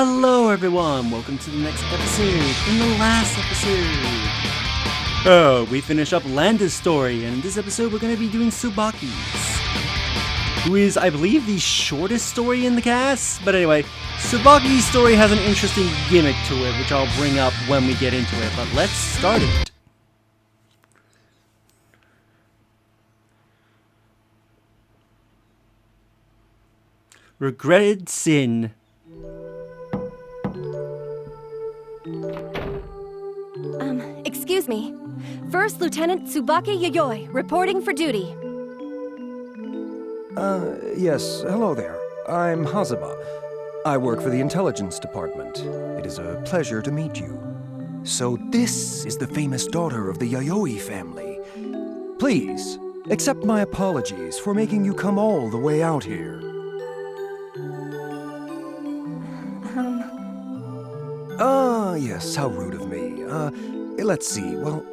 Hello everyone, welcome to the next episode. In the last episode, we finished up Landa's story, and in this episode we're going to be doing Tsubaki's, who is, I believe, the shortest story in the cast. But anyway, Tsubaki's story has an interesting gimmick to it, which I'll bring up when we get into it, but let's start it. Regretted Sin. Excuse me. First Lieutenant Tsubaki Yayoi, reporting for duty. Yes, hello there. I'm Hazama. I work for the Intelligence Department. It is a pleasure to meet you. So this is the famous daughter of the Yayoi family. Please, accept my apologies for making you come all the way out here. Yes, how rude of me. Let's see, well,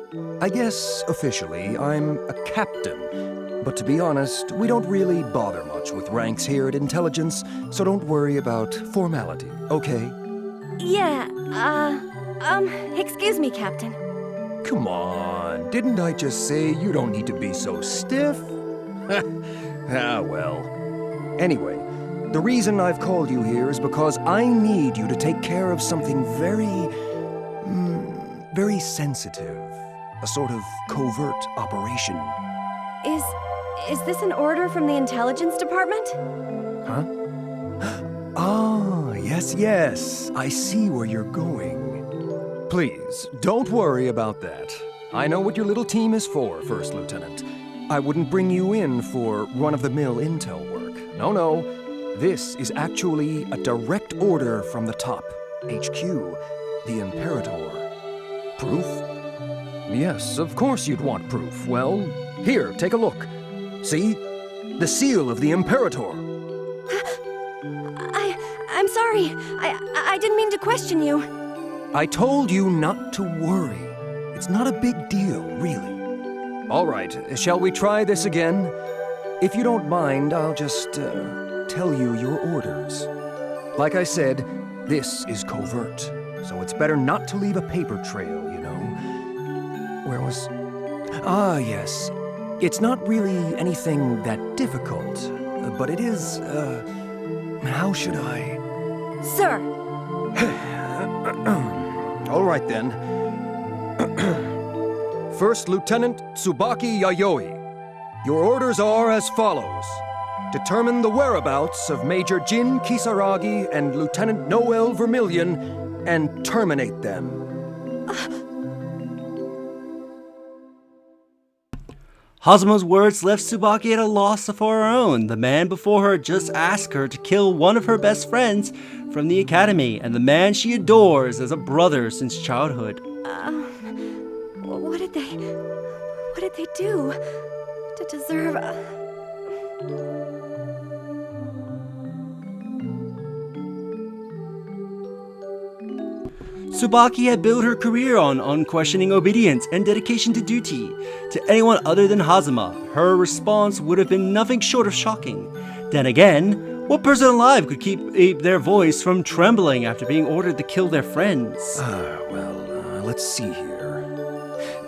I guess officially I'm a captain. But to be honest, we don't really bother much with ranks here at Intelligence, so don't worry about formality, okay? Yeah, excuse me, Captain. Come on, didn't I just say you don't need to be so stiff? Well. Anyway, the reason I've called you here is because I need you to take care of something very sensitive. A sort of covert operation. Is this an order from the Intelligence Department? Huh? Ah, yes. I see where you're going. Please, don't worry about that. I know what your little team is for, First Lieutenant. I wouldn't bring you in for run-of-the-mill intel work. No. This is actually a direct order from the top. HQ, the Imperator. Proof? Yes, of course you'd want proof. Well, here, take a look. See? The seal of the Imperator. I'm sorry. I didn't mean to question you. I told you not to worry. It's not a big deal, really. All right, shall we try this again? If you don't mind, I'll just tell you your orders. Like I said, this is covert, so it's better not to leave a paper trail, you know. Where was... Ah, yes. It's not really anything that difficult, but it is, how should I... Sir! All right, then. First Lieutenant Tsubaki Yayoi. Your orders are as follows. Determine the whereabouts of Major Jin Kisaragi and Lieutenant Noel Vermillion and terminate them. Hazama's words left Tsubaki at a loss for her own. The man before her just asked her to kill one of her best friends from the academy, and the man she adores as a brother since childhood. What did they do to deserve Tsubaki had built her career on unquestioning obedience and dedication to duty. To anyone other than Hazama, her response would have been nothing short of shocking. Then again, what person alive could keep their voice from trembling after being ordered to kill their friends? Let's see here.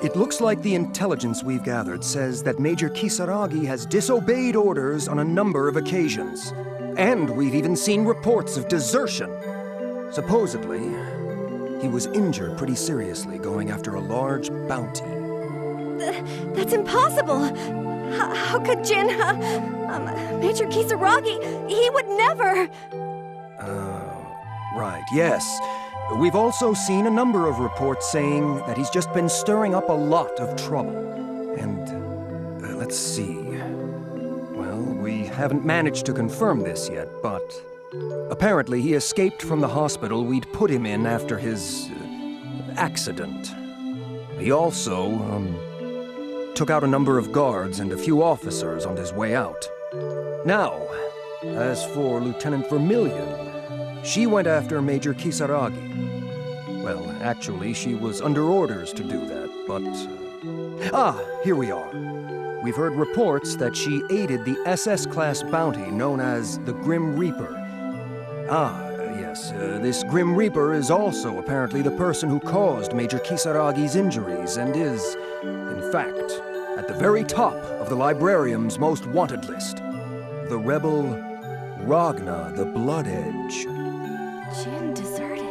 It looks like the intelligence we've gathered says that Major Kisaragi has disobeyed orders on a number of occasions. And we've even seen reports of desertion. Supposedly, he was injured pretty seriously going after a large bounty. That's impossible! How could Jin, Major Kisaragi, he would never... Right, yes. We've also seen a number of reports saying that he's just been stirring up a lot of trouble. And, let's see. Well, we haven't managed to confirm this yet, but... apparently he escaped from the hospital we'd put him in after his... accident. He also, took out a number of guards and a few officers on his way out. Now, as for Lieutenant Vermillion, she went after Major Kisaragi. Well, actually, she was under orders to do that, but... here we are. We've heard reports that she aided the SS-class bounty known as the Grim Reaper. yes. This Grim Reaper is also apparently the person who caused Major Kisaragi's injuries and is, in fact, at the very top of the Librarium's most wanted list. The rebel Ragna the Blood Edge. Jin deserted.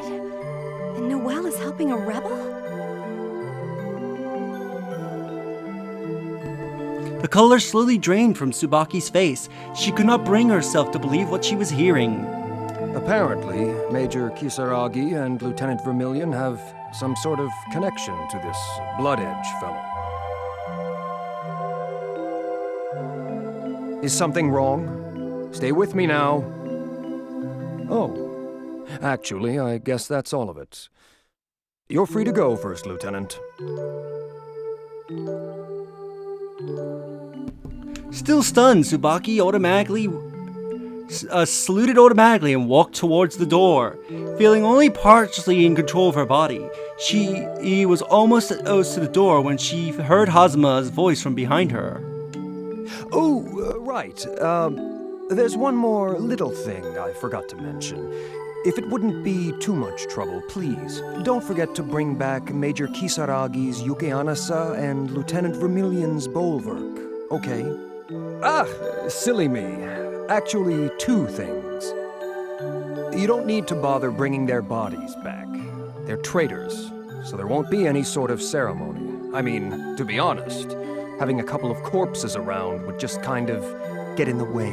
And Noelle is helping a rebel? The color slowly drained from Tsubaki's face. She could not bring herself to believe what she was hearing. Apparently, Major Kisaragi and Lieutenant Vermilion have some sort of connection to this Blood Edge fellow. Is something wrong? Stay with me now. Oh, actually, I guess that's all of it. You're free to go, First Lieutenant. Still stunned, Tsubaki saluted automatically and walked towards the door. Feeling only partially in control of her body, she was almost close to the door when she heard Hazuma's voice from behind her. Oh, right. There's one more little thing I forgot to mention. If it wouldn't be too much trouble, please, don't forget to bring back Major Kisaragi's Yukianasa and Lieutenant Vermilion's Bulwark, okay? Ah, silly me. Actually, two things. You don't need to bother bringing their bodies back. They're traitors, so there won't be any sort of ceremony. I mean, to be honest, having a couple of corpses around would just kind of get in the way.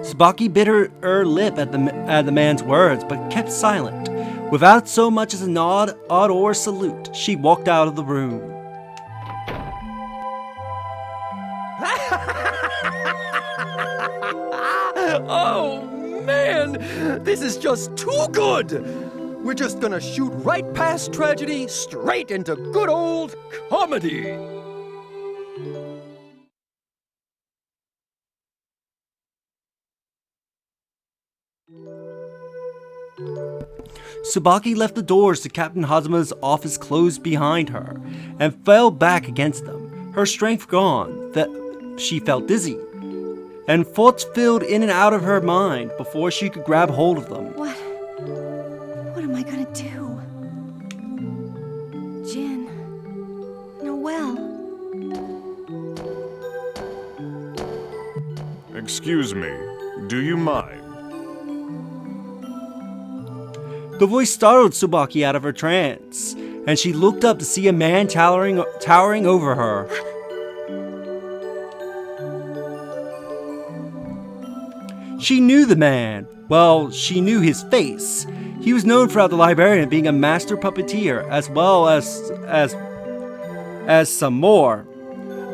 Tsubaki bit her lip at the man's words, but kept silent. Without so much as a nod or salute, she walked out of the room. Oh, man! This is just too good! We're just gonna shoot right past tragedy, straight into good old comedy! Tsubaki left the doors to Captain Hazuma's office closed behind her, and fell back against them. Her strength gone, she felt dizzy, and thoughts filled in and out of her mind before she could grab hold of them. What am I gonna do? Jin. Noelle. Excuse me, do you mind? The voice startled Tsubaki out of her trance, and she looked up to see a man towering over her. She knew the man. Well, she knew his face. He was known throughout the Librarium being a master puppeteer, as well as some more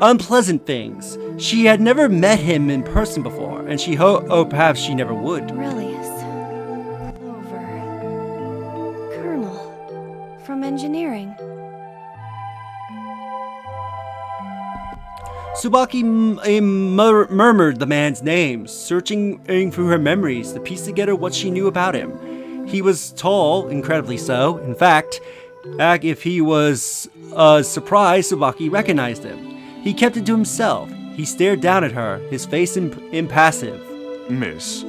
unpleasant things. She had never met him in person before, and she perhaps she never would. Aurelius. Clover. Colonel. From engineering. Tsubaki murmured the man's name, searching through her memories to piece together what she knew about him. He was tall, incredibly so. In fact, if he was surprised, Tsubaki recognized him. He kept it to himself. He stared down at her, his face impassive. Miss,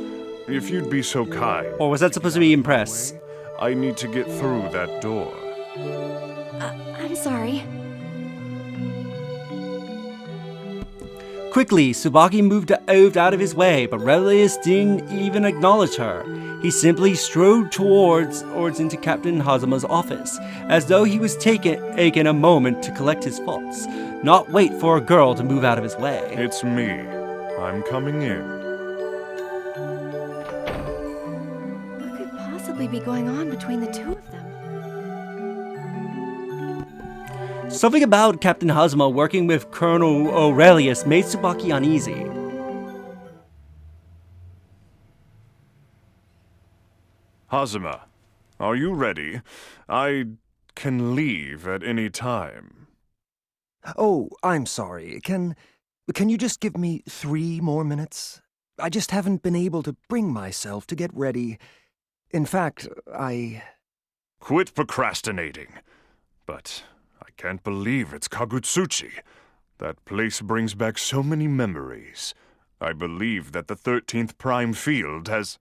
if you'd be so kind. Or was that supposed to be impress? I need to get through that door. I'm sorry. Quickly, Tsubaki moved out of his way, but Aurelius didn't even acknowledge her. He simply strode towards into Captain Hazuma's office, as though he was taking a moment to collect his thoughts, not wait for a girl to move out of his way. It's me. I'm coming in. What could possibly be going on between the two of them? Something about Captain Hazuma working with Colonel Aurelius made Tsubaki uneasy. Hazuma, are you ready? I can leave at any time. Oh, I'm sorry. Can you just give me 3 more minutes? I just haven't been able to bring myself to get ready. In fact, Quit procrastinating. But I can't believe it's Kagutsuchi. That place brings back so many memories. I believe that the 13th Prime Field has...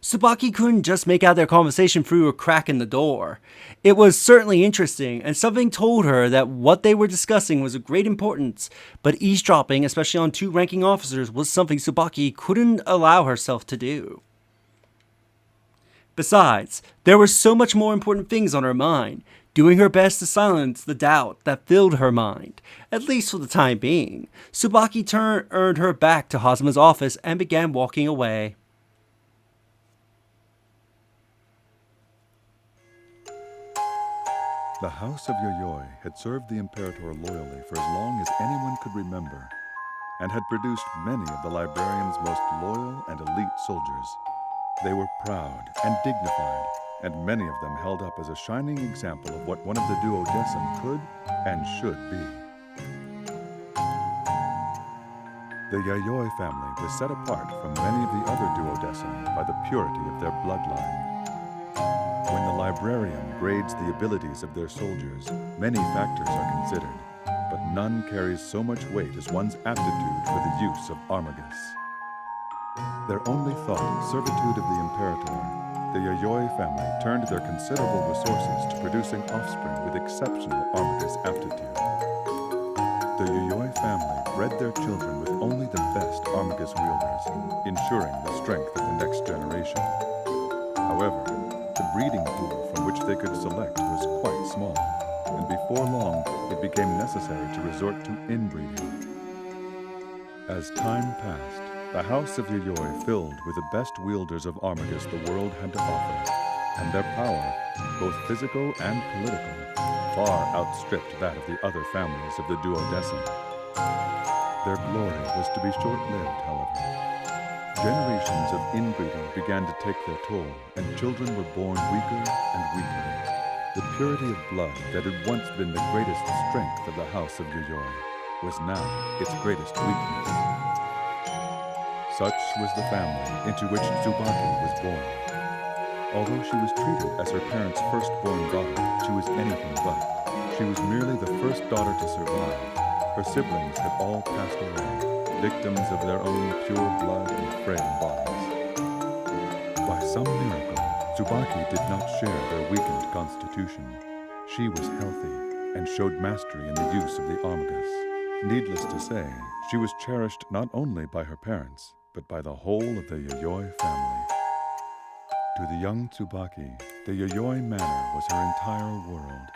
Tsubaki couldn't just make out their conversation through a crack in the door. It was certainly interesting, and something told her that what they were discussing was of great importance, but eavesdropping, especially on two ranking officers, was something Tsubaki couldn't allow herself to do. Besides, there were so much more important things on her mind, doing her best to silence the doubt that filled her mind, at least for the time being. Tsubaki turned her back to Hazuma's office and began walking away. The House of Yayoi had served the Imperator loyally for as long as anyone could remember, and had produced many of the Librarium's most loyal and elite soldiers. They were proud and dignified, and many of them held up as a shining example of what one of the duodecim could and should be. The Yayoi family was set apart from many of the other duodecim by the purity of their bloodline. When the librarian grades the abilities of their soldiers, many factors are considered, but none carries so much weight as one's aptitude for the use of armagus. Their only thought, servitude of the Imperator, the Yayoi family turned their considerable resources to producing offspring with exceptional armagus aptitude. The Yayoi family bred their children with only the best armagus wielders, ensuring the strength of the next generation. However, the breeding pool from which they could select was quite small, and before long it became necessary to resort to inbreeding. As time passed, the House of Yayoi filled with the best wielders of armagus the world had to offer, and their power, both physical and political, far outstripped that of the other families of the duodecim. Their glory was to be short-lived, however. Generations of inbreeding began to take their toll, and children were born weaker and weaker. The purity of blood that had once been the greatest strength of the House of Yayoi was now its greatest weakness. Such was the family into which Tsubaki was born. Although she was treated as her parents' firstborn daughter, she was anything but. She was merely the first daughter to survive. Her siblings had all passed away, victims of their own pure blood and frail bodies. By some miracle, Tsubaki did not share their weakened constitution. She was healthy and showed mastery in the use of the armagus. Needless to say, she was cherished not only by her parents, but by the whole of the Yayoi family. To the young Tsubaki, the Yayoi Manor was her entire world.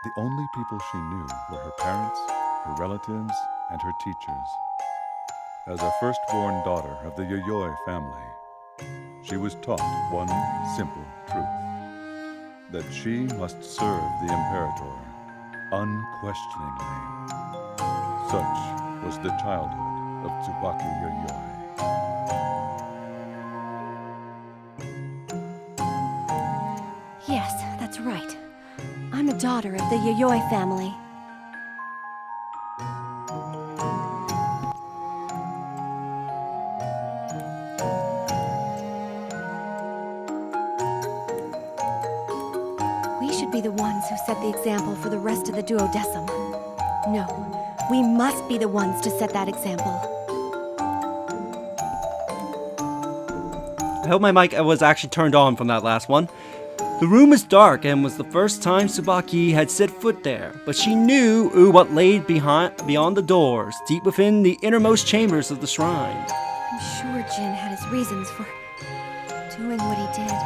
The only people she knew were her parents, her relatives, and her teachers. As a firstborn daughter of the Yayoi family, she was taught one simple truth: that she must serve the Imperator unquestioningly. Such was the childhood of Tsubaki Yayoi. Yes, that's right. I'm a daughter of the Yayoi family. We should be the ones who set the example for the rest of the duodecim. No, we must be the ones to set that example. I hope my mic was actually turned on from that last one. The room was dark and was the first time Tsubaki had set foot there, but she knew what lay beyond the doors, deep within the innermost chambers of the shrine. I'm sure Jin had his reasons for doing what he did.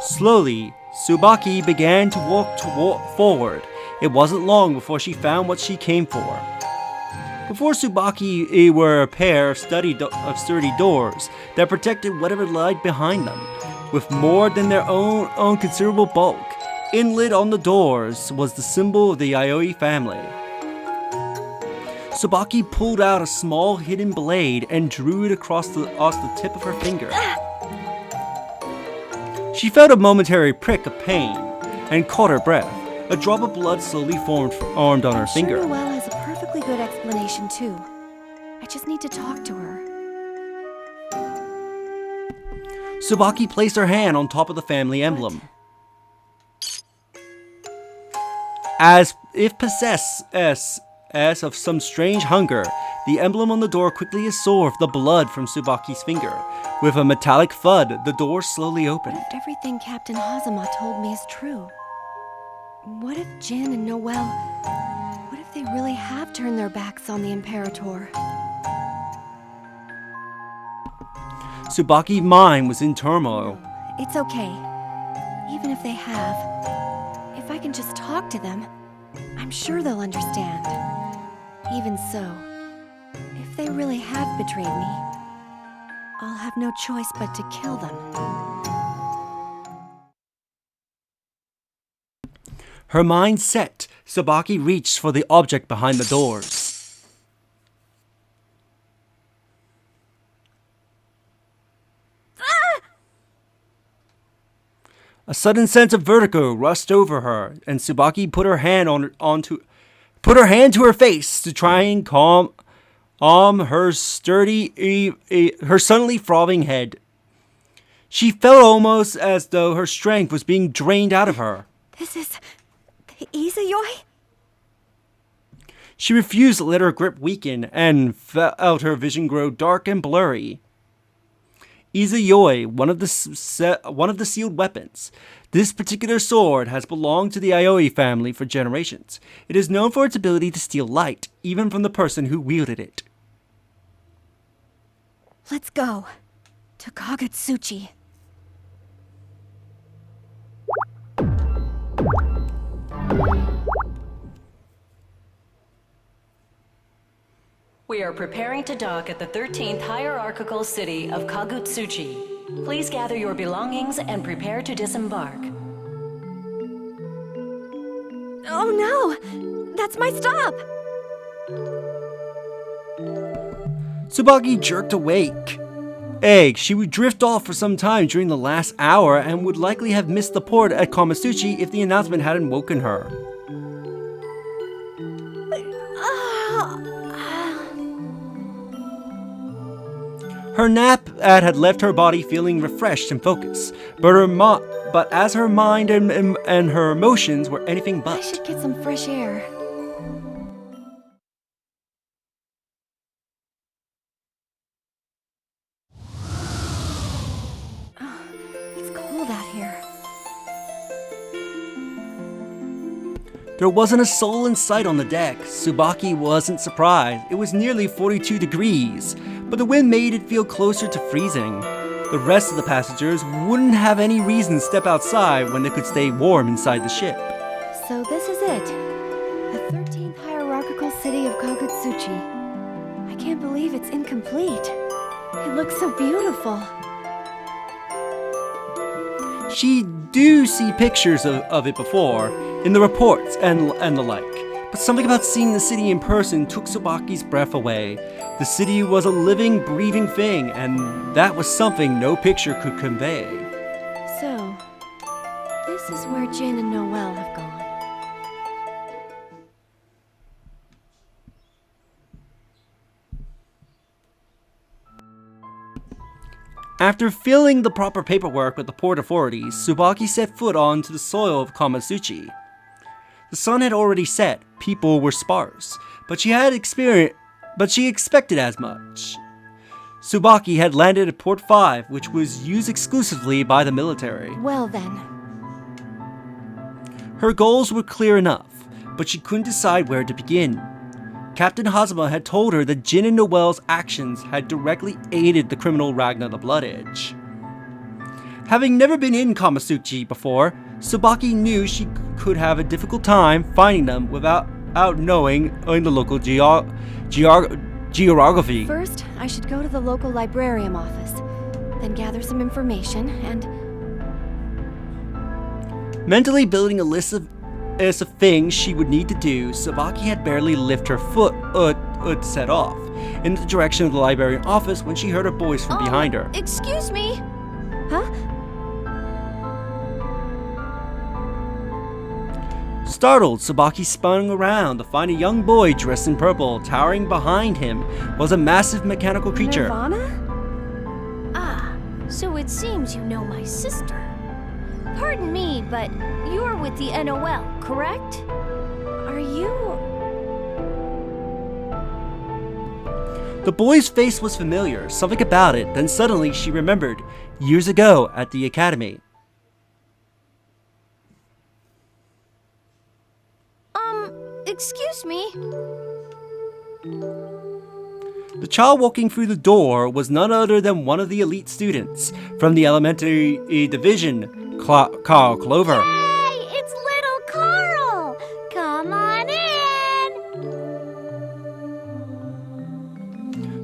Slowly, Tsubaki began to walk forward. It wasn't long before she found what she came for. Before Tsubaki were a pair of sturdy doors that protected whatever lied behind them. With more than their own considerable bulk, inlaid on the doors was the symbol of the Yayoi family. Tsubaki pulled out a small hidden blade and drew it across the tip of her finger. She felt a momentary prick of pain and caught her breath. A drop of blood slowly formed on her finger. Sure Noelle has a perfectly good explanation too. I just need to talk to her. Tsubaki placed her hand on top of the family emblem. As if possessed as of some strange hunger, the emblem on the door quickly absorbed the blood from Tsubaki's finger. With a metallic thud, the door slowly opened. What if everything Captain Hazama told me is true? What if Jin and Noelle... What if they really have turned their backs on the Imperator? Tsubaki's mind was in turmoil. It's okay. Even if they have. If I can just talk to them, I'm sure they'll understand. Even so, if they really have betrayed me, I'll have no choice but to kill them. Her mind set, Tsubaki reached for the object behind the doors. A sudden sense of vertigo rushed over her, and Tsubaki put her hand to her face to try and calm her suddenly throbbing head. She felt almost as though her strength was being drained out of her. This is... the Yayoi? She refused to let her grip weaken and felt her vision grow dark and blurry. Yayoi, one of the sealed weapons. This particular sword has belonged to the Yayoi family for generations. It is known for its ability to steal light, even from the person who wielded it. Let's go. To Kagutsuchi. We are preparing to dock at the 13th hierarchical city of Kagutsuchi. Please gather your belongings and prepare to disembark. Oh no! That's my stop! Tsubaki jerked awake. She would drift off for some time during the last hour and would likely have missed the port at Kamatsuchi if the announcement hadn't woken her. Her nap had left her body feeling refreshed and focused, but as her mind and her emotions were anything but. I should get some fresh air. Oh, it's cold out here. There wasn't a soul in sight on the deck. Tsubaki wasn't surprised. It was nearly 42 degrees, but the wind made it feel closer to freezing. The rest of the passengers wouldn't have any reason to step outside when they could stay warm inside the ship. So this is it. The 13th hierarchical city of Kagutsuchi. I can't believe it's incomplete. It looks so beautiful. She do see pictures of it before, in the reports and the like, but something about seeing the city in person took Tsubaki's breath away. The city was a living, breathing thing, and that was something no picture could convey. So, this is where Jin and Noelle have gone. After filling the proper paperwork with the port authorities, Tsubaki set foot onto the soil of Kamatsuchi. The sun had already set, people were sparse, but she expected as much. Tsubaki had landed at Port 5, which was used exclusively by the military. Well then. Her goals were clear enough, but she couldn't decide where to begin. Captain Hazama had told her that Jin and Noelle's actions had directly aided the criminal Ragnar the Blood Edge. Having never been in Kamatsuchi before, Tsubaki knew she could have a difficult time finding them without knowing the local geography. First, I should go to the local librarium office, then gather some information and... Mentally building a list of things she would need to do, Tsubaki had barely lifted her foot to set off in the direction of the librarian office when she heard a voice from behind her. Excuse me? Huh? Startled, Tsubaki spun around to find a young boy dressed in purple. Towering behind him was a massive mechanical creature. Nirvana? Ah, So it seems you know my sister. Pardon me, but you're with the NOL, correct? Are you... The boy's face was familiar, something about it, then suddenly she remembered, years ago at the academy. Excuse me? The child walking through the door was none other than one of the elite students from the elementary division, Carl Clover. Hey, it's little Carl! Come on in!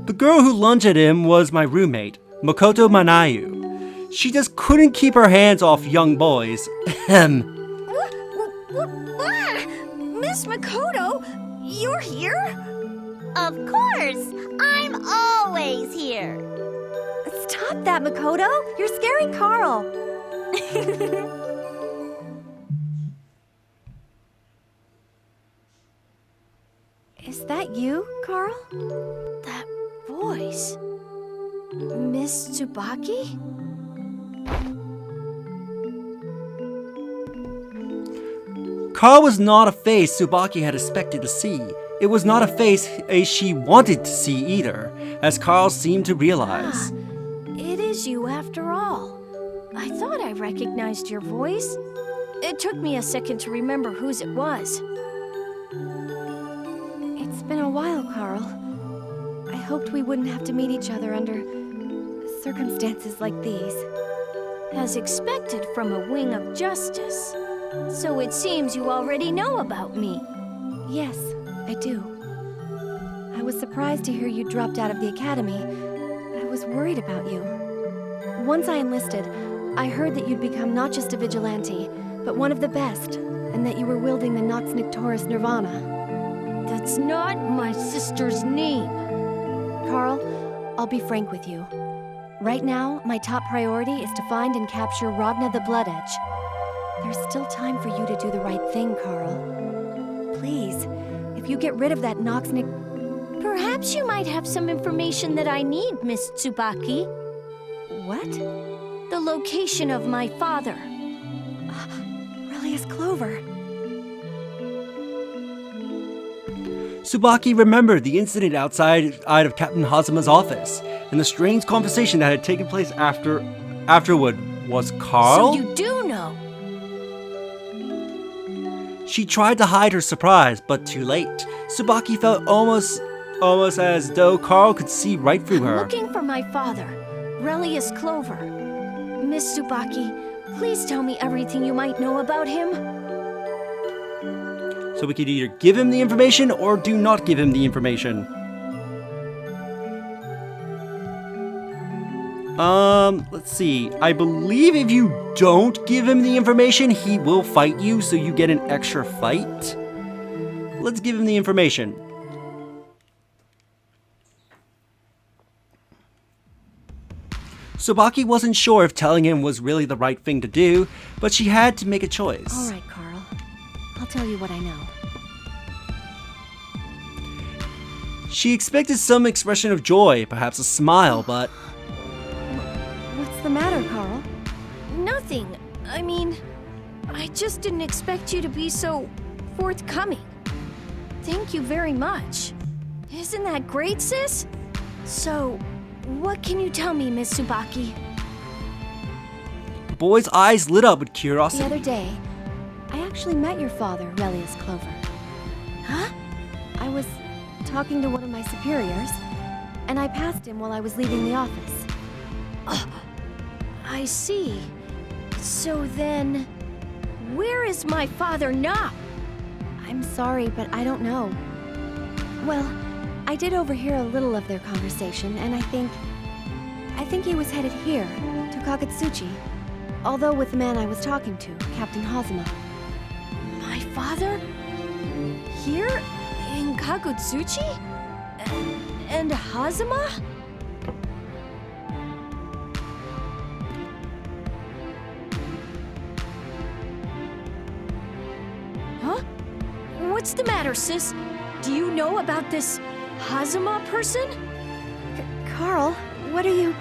The girl who lunged at him was my roommate, Makoto Manayu. She just couldn't keep her hands off young boys. Ahem. Miss Makoto, you're here? Of course! I'm always here! Stop that, Makoto! You're scaring Carl! Is that you, Carl? That voice... Miss Tsubaki? Carl was not a face Tsubaki had expected to see. It was not a face she wanted to see either, as Carl seemed to realize. It is you after all. I thought I recognized your voice. It took me a second to remember whose it was. It's been a while, Carl. I hoped we wouldn't have to meet each other under circumstances like these. As expected from a wing of justice. So it seems you already know about me. Yes, I do. I was surprised to hear you dropped out of the academy. I was worried about you. Once I enlisted, I heard that you'd become not just a vigilante, but one of the best, and that you were wielding the Nox Nictoris Nirvana. That's not my sister's name. Carl, I'll be frank with you. Right now, my top priority is to find and capture Ragna the Blood Edge. There's still time for you to do the right thing, Carl. Please, if you get rid of that Nox Nic... Perhaps you might have some information that I need, Miss Tsubaki. What? The location of my father. Relius Clover. Tsubaki remembered the incident outside of Captain Hazuma's office, and the strange conversation that had taken place afterward. Was Carl? So you do know. She tried to hide her surprise, but too late. Tsubaki felt almost as though Carl could see right through her. I'm looking for my father, Relius Clover. Miss Tsubaki, please tell me everything you might know about him. So we could either give him the information or do not give him the information. Let's see. I believe if you don't give him the information, he will fight you, so you get an extra fight. Let's give him the information. Tsubaki wasn't sure if telling him was really the right thing to do, but she had to make a choice. All right, Carl. I'll tell you what I know. She expected some expression of joy, perhaps a smile, but... What's the matter, Carl? Nothing. I mean, I just didn't expect you to be so forthcoming. Thank you very much. Isn't that great, sis? So, what can you tell me, Miss Tsubaki? The boy's eyes lit up with The curiosity. other day, I actually met your father, Relius Clover. Huh? I was talking to one of my superiors, and I passed him while I was leaving the office. I see. So then, where is my father now? I'm sorry, but I don't know. Well, I did overhear a little of their conversation, and I think he was headed here, to Kagutsuchi. Although with the man I was talking to, Captain Hazuma. My father? Here? In Kagutsuchi? And Hazuma? Huh? What's the matter, sis? Do you know about this Hazuma person? Carl, what are you...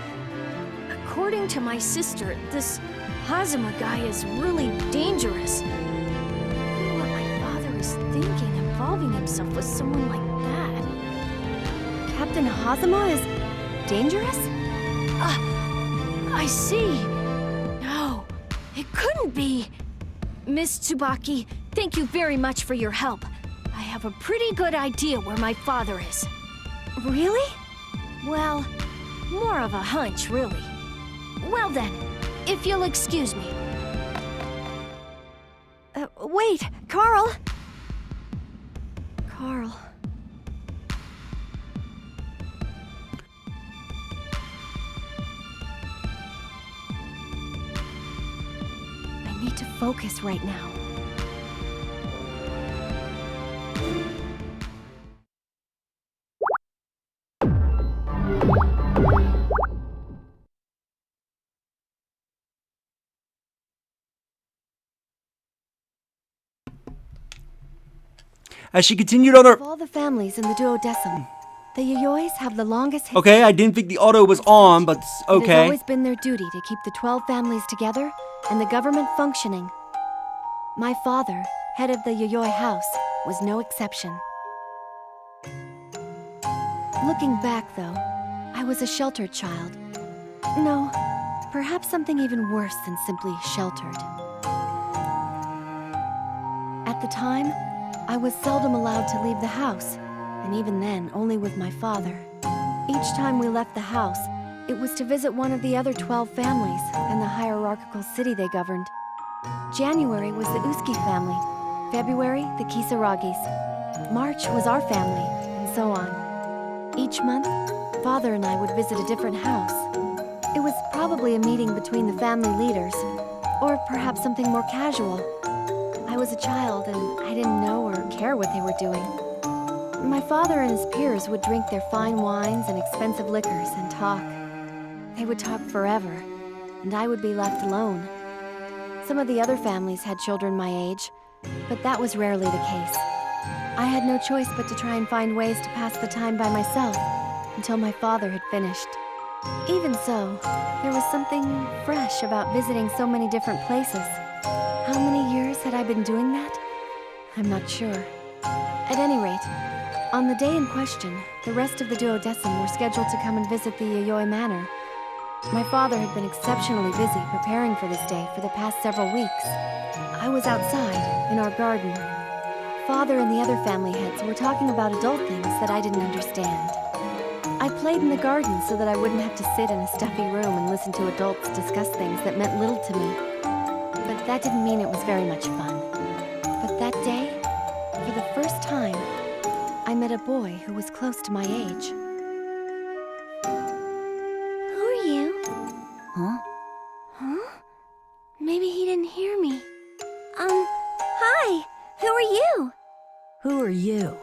according to my sister, this Hazama guy is really dangerous. I don't know what my father is thinking, involving himself with someone like that. Captain Hazama is dangerous? I see. No, it couldn't be. Miss Tsubaki, thank you very much for your help. I have a pretty good idea where my father is. Really? Well, more of a hunch, really. Well then, if you'll excuse me. Wait, Carl! Carl. I need to focus right now. As she continued on her... Of all the families in the duodecim, the Yayois have the longest history. Okay, I didn't think the auto was on, but It has okay. always been their duty to keep the 12 families together and the government functioning. My father, head of the Yayoi house, was no exception. Looking back, though, I was a sheltered child. No, perhaps something even worse than simply sheltered. At the time, I was seldom allowed to leave the house, and even then, only with my father. Each time we left the house, it was to visit one of the other 12 families and the hierarchical city they governed. January was the Uski family, February, the Kisaragis, March was our family, and so on. Each month, Father and I would visit a different house. It was probably a meeting between the family leaders, or perhaps something more casual. I was a child, and I didn't know or care what they were doing. My father and his peers would drink their fine wines and expensive liquors and talk. They would talk forever, and I would be left alone. Some of the other families had children my age, but that was rarely the case. I had no choice but to try and find ways to pass the time by myself until my father had finished. Even so, there was something fresh about visiting so many different places. How many years had I been doing that? I'm not sure. At any rate, on the day in question, the rest of the duodecim were scheduled to come and visit the Yayoi Manor. My father had been exceptionally busy preparing for this day for the past several weeks. I was outside, in our garden. Father and the other family heads were talking about adult things that I didn't understand. I played in the garden so that I wouldn't have to sit in a stuffy room and listen to adults discuss things that meant little to me. But that didn't mean it was very much fun. But that day, for the first time, I met a boy who was close to my age. Who are you? Huh? Huh? Maybe he didn't hear me. Hi! Who are you? Who are you?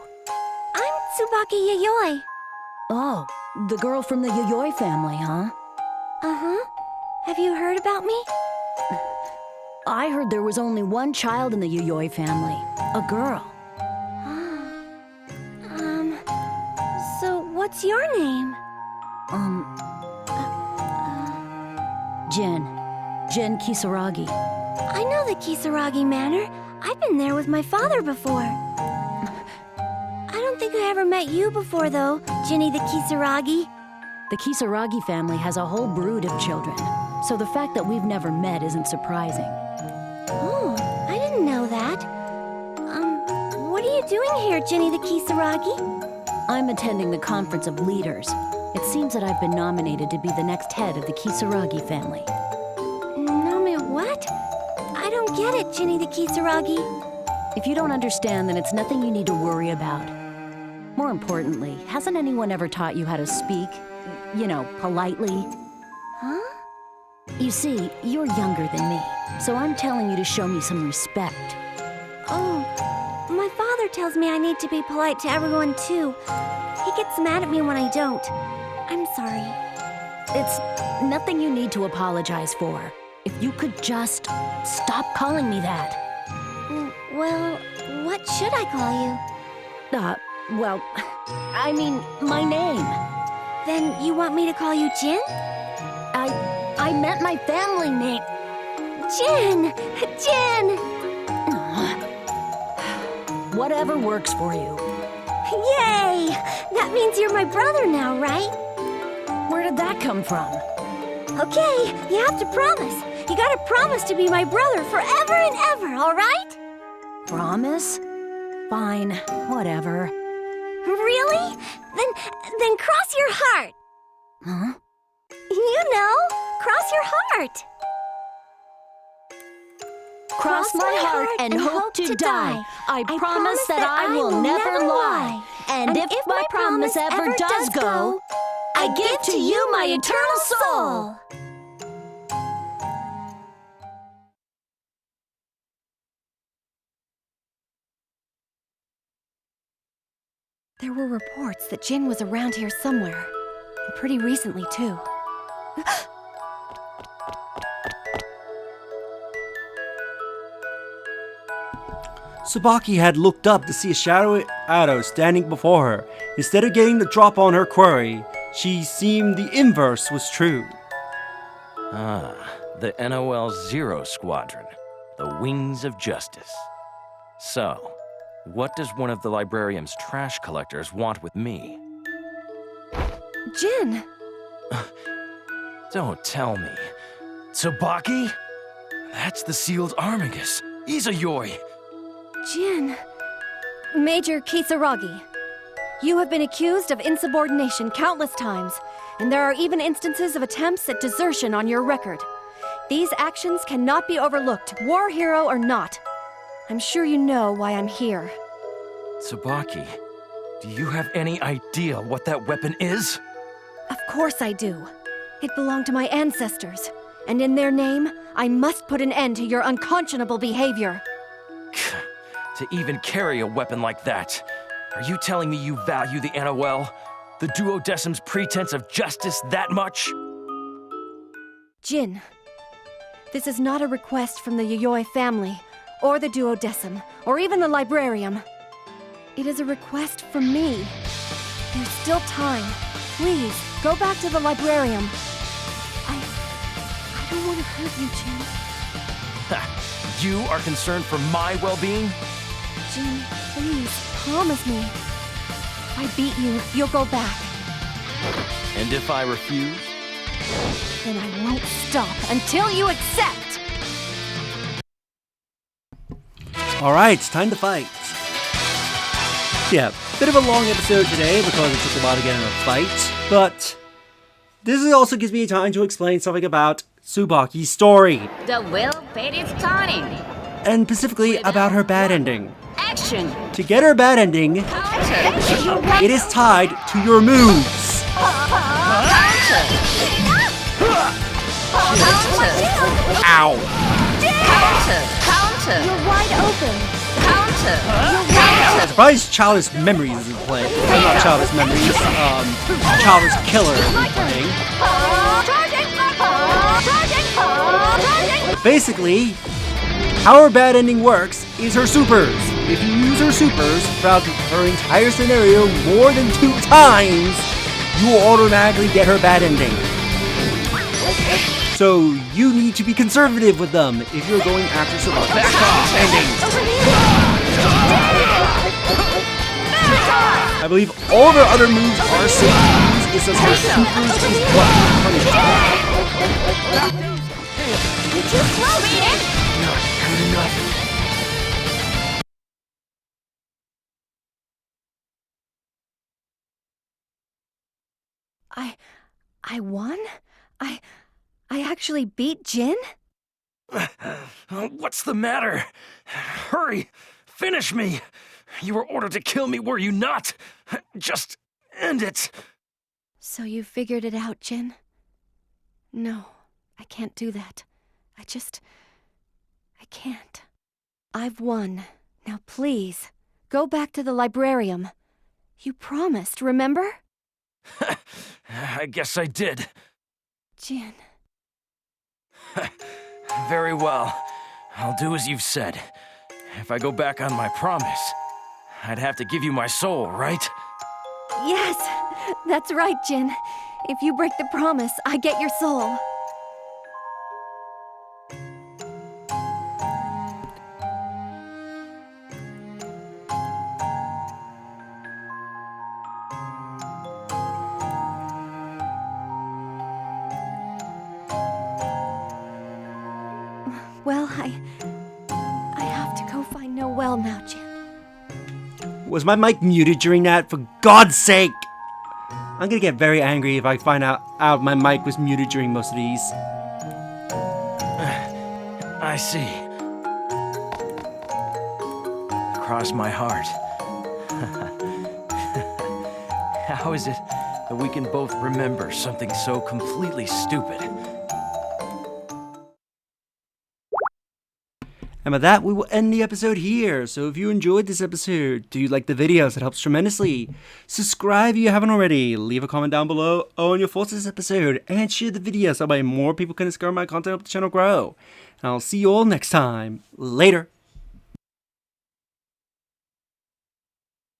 I'm Tsubaki Yayoi. Oh, the girl from the Yayoi family, huh? Uh-huh. Have you heard about me? I heard there was only one child in the Yayoi family. A girl. So what's your name? Jin Kisaragi. I know the Kisaragi Manor. I've been there with my father before. I don't think I ever met you before, though, Ginny the Kisaragi. The Kisaragi family has a whole brood of children, so the fact that we've never met isn't surprising. Oh, I didn't know that. What are you doing here, Ginny the Kisaragi? I'm attending the Conference of Leaders. It seems that I've been nominated to be the next head of the Kisaragi family. What? I don't get it, Ginny the Kisaragi. If you don't understand, then it's nothing you need to worry about. More importantly, hasn't anyone ever taught you how to speak, politely? Huh? You see, you're younger than me, so I'm telling you to show me some respect. Oh, my father tells me I need to be polite to everyone, too. He gets mad at me when I don't. I'm sorry. It's nothing you need to apologize for. If you could just stop calling me that. Well, what should I call you? My name. Then you want me to call you Jin? I I meant my family name. Jin! Jin! Whatever works for you. Yay! That means you're my brother now, right? Where did that come from? Okay, you have to promise. You gotta promise to be my brother forever and ever, all right? Promise? Fine, whatever. Really? Then cross your heart. Huh? You know, cross your heart. Cross my heart and hope to die. I promise that I will never lie. And if my promise ever does go, I give to you my eternal soul. There were reports that Jin was around here somewhere. And pretty recently, too. Tsubaki had looked up to see a shadowy Ado standing before her. Instead of getting the drop on her query, she seemed the inverse was true. Ah, the NOL-0 Squadron, the Wings of Justice. So, what does one of the Librarium's trash collectors want with me? Jin! Don't tell me. Tsubaki? That's the sealed Armigus. Yayoi. Jin. Major Kisaragi, you have been accused of insubordination countless times, and there are even instances of attempts at desertion on your record. These actions cannot be overlooked, war hero or not. I'm sure you know why I'm here. Tsubaki, do you have any idea what that weapon is? Of course I do. It belonged to my ancestors, and in their name, I must put an end to your unconscionable behavior. To even carry a weapon like that. Are you telling me you value the NOL? The Duodecim's pretense of justice that much? Jin, this is not a request from the Yayoi family, or the Duodecim, or even the Librarium. It is a request from me. There's still time. Please, go back to the Librarium. I don't want to hurt you, Jin. You are concerned for my well-being? Jin, please, promise me. If I beat you, you'll go back. And if I refuse? Then I won't stop until you accept! Alright, it's time to fight. Yeah, bit of a long episode today because it took a while to get in a fight, but this also gives me time to explain something about Tsubaki's story. The wheel pit is turning. And specifically about her bad ending. Action! To get her bad ending, it is tied to your moves. Ow. Counter! You're wide open. Counter! I'm surprised Childish Memories is playing. Not Childish Memories, Childish Killer is playing. Basically, how her bad ending works is her supers. If you use her supers throughout her entire scenario more than 2 times, you will automatically get her bad ending. So you need to be conservative with them if you're going after Tsubaki's endings. I believe all of her other moves are safe to use. It's just her supers is what punishes her. You're too slow, Jin! Not good enough. I won? I actually beat Jin? What's the matter? Hurry! Finish me! You were ordered to kill me, were you not? Just end it! So you figured it out, Jin? No, I can't do that. I can't. I've won. Now please, go back to the Librarium. You promised, remember? I guess I did. Jin. Very well. I'll do as you've said. If I go back on my promise, I'd have to give you my soul, right? Yes, that's right, Jin. If you break the promise, I get your soul. I have to go find Noelle now, Jin. Was my mic muted during that? For God's sake! I'm gonna get very angry if I find out my mic was muted during most of these. I see. Cross my heart. How is it that we can both remember something so completely stupid? And with that, we will end the episode here. So if you enjoyed this episode, do you like the videos? It helps tremendously. Subscribe if you haven't already. Leave a comment down below on your thoughts on this episode. And share the video so that more people can discover my content, help the channel grow. And I'll see you all next time. Later.